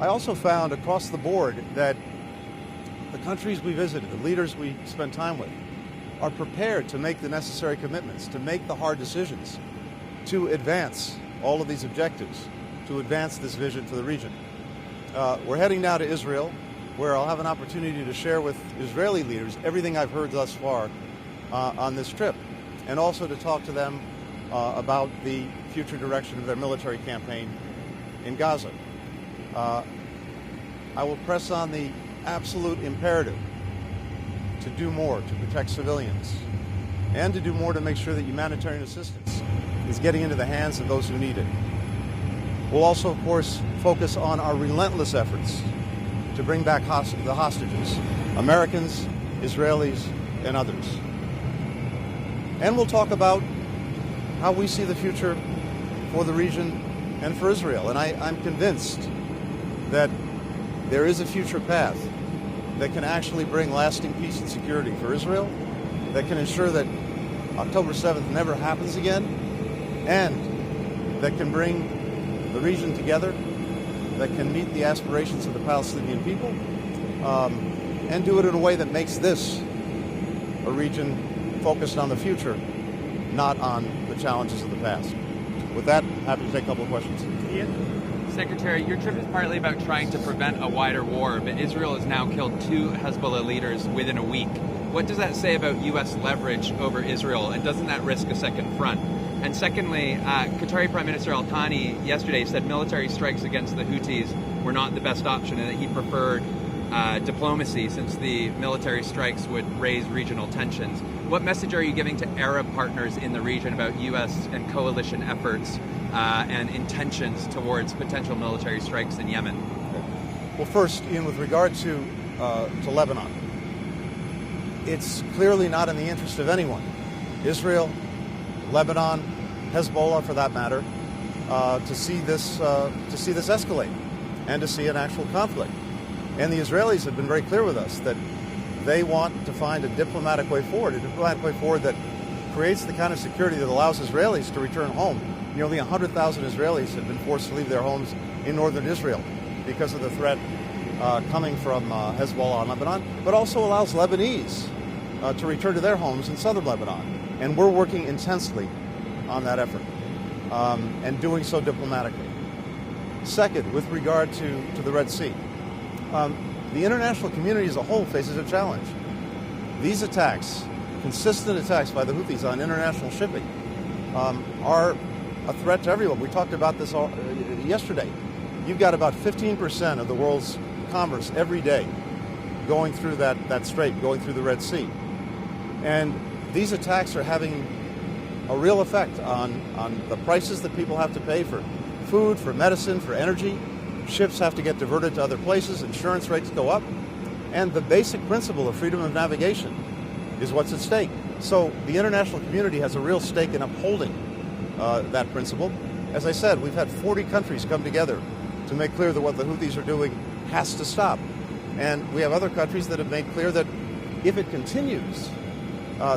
I also found across the board that the countries we visited, the leaders we spent time with, are prepared to make the necessary commitments, to make the hard decisions, to advance all of these objectives, to advance this vision for the region. We're heading now to Israel, where I'll have an opportunity to share with Israeli leaders everything I've heard thus far on this trip, and also to talk to them about the future direction of their military campaign in Gaza. I will press on the absolute imperative to do more to protect civilians and to do more to make sure that humanitarian assistance is getting into the hands of those who need it. We'll also, of course, focus on our relentless efforts to bring back the hostages, Americans, Israelis, and others. And we'll talk about how we see the future for the region and for Israel. And I'm convinced that there is a future path that can actually bring lasting peace and security for Israel, that can ensure that October 7th never happens again, and that can bring the region together, that can meet the aspirations of the Palestinian people, and do it in a way that makes this a region focused on the future, not on the challenges of the past. With that, happy to take a couple of questions. Ian? Secretary, your trip is partly about trying to prevent a wider war, but Israel has now killed 2 Hezbollah leaders within a week. What does that say about U.S. leverage over Israel, and doesn't that risk a second front? And secondly, Qatari Prime Minister Al-Thani yesterday said military strikes against the Houthis were not the best option and that he preferred diplomacy since the military strikes would raise regional tensions. What message are you giving to Arab partners in the region about U.S. and coalition efforts and intentions towards potential military strikes in Yemen? Well, first, Ian, with regard to Lebanon, it's clearly not in the interest of anyone, Israel, Lebanon, Hezbollah, for that matter, to see this escalate and to see an actual conflict. And the Israelis have been very clear with us that they want to find a diplomatic way forward that creates the kind of security that allows Israelis to return home. Nearly 100,000 Israelis have been forced to leave their homes in northern Israel because of the threat coming from Hezbollah in Lebanon, but also allows Lebanese to return to their homes in southern Lebanon. And we're working intensely on that effort and doing so diplomatically. Second, with regard to the Red Sea, the international community as a whole faces a challenge. These attacks, consistent attacks by the Houthis on international shipping, are a threat to everyone. We talked about this yesterday. You've got about 15% of the world's commerce every day going through that strait, going through the Red Sea. And these attacks are having a real effect on the prices that people have to pay for food, for medicine, for energy. Ships have to get diverted to other places, insurance rates go up, and the basic principle of freedom of navigation is what's at stake. So the international community has a real stake in upholding that principle. As I said, we've had 40 countries come together to make clear that what the Houthis are doing has to stop. And we have other countries that have made clear that if it continues,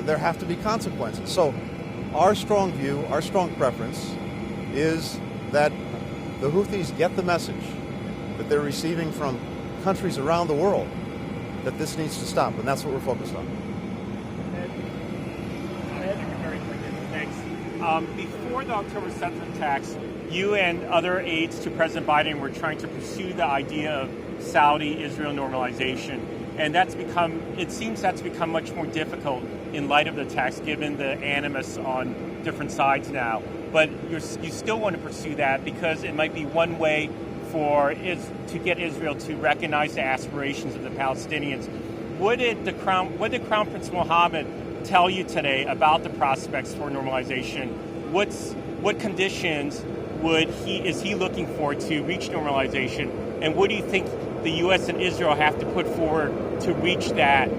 there have to be consequences. So our strong view, our strong preference is that the Houthis get the message that they're receiving from countries around the world that this needs to stop, and that's what we're focused on. Thanks. Before the October 7th attacks, you and other aides to President Biden were trying to pursue the idea of Saudi-Israel normalization, and it seems that's become much more difficult in light of the attacks, given the animus on different sides now. But you still want to pursue that because it might be one way to get Israel to recognize the aspirations of the Palestinians. What did Crown Prince Mohammed tell you today about the prospects for normalization? What conditions is he looking for to reach normalization? And what do you think the U.S. and Israel have to put forward to reach an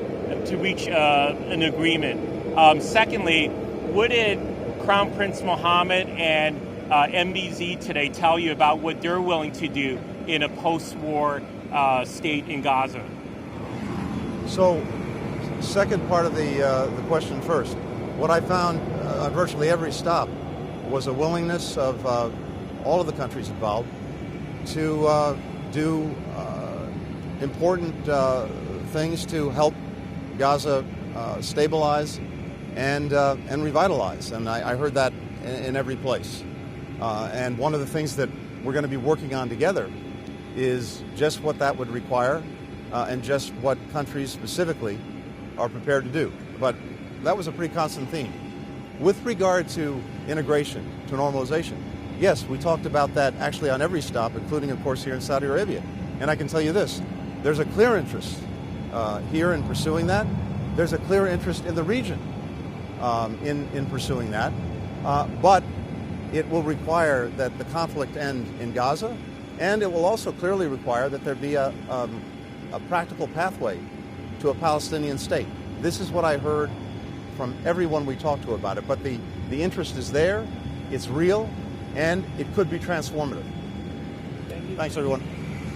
agreement? Secondly, what did Crown Prince Mohammed and MBZ today tell you about what they're willing to do in a post-war state in Gaza? So, second part of the question first. What I found on virtually every stop was a willingness of all of the countries involved to do important things to help Gaza stabilize and revitalize. And I heard that in every place. And one of the things that we're going to be working on together is just what that would require and just what countries specifically are prepared to do. But that was a pretty constant theme. With regard to integration, to normalization, yes, we talked about that actually on every stop, including, of course, here in Saudi Arabia. And I can tell you this, there's a clear interest here in pursuing that. There's a clear interest in the region in pursuing that. But it will require that the conflict end in Gaza, and it will also clearly require that there be a practical pathway to a Palestinian state. This is what I heard from everyone we talked to about it. But the interest is there, it's real, and it could be transformative. Thank you. Thanks, everyone.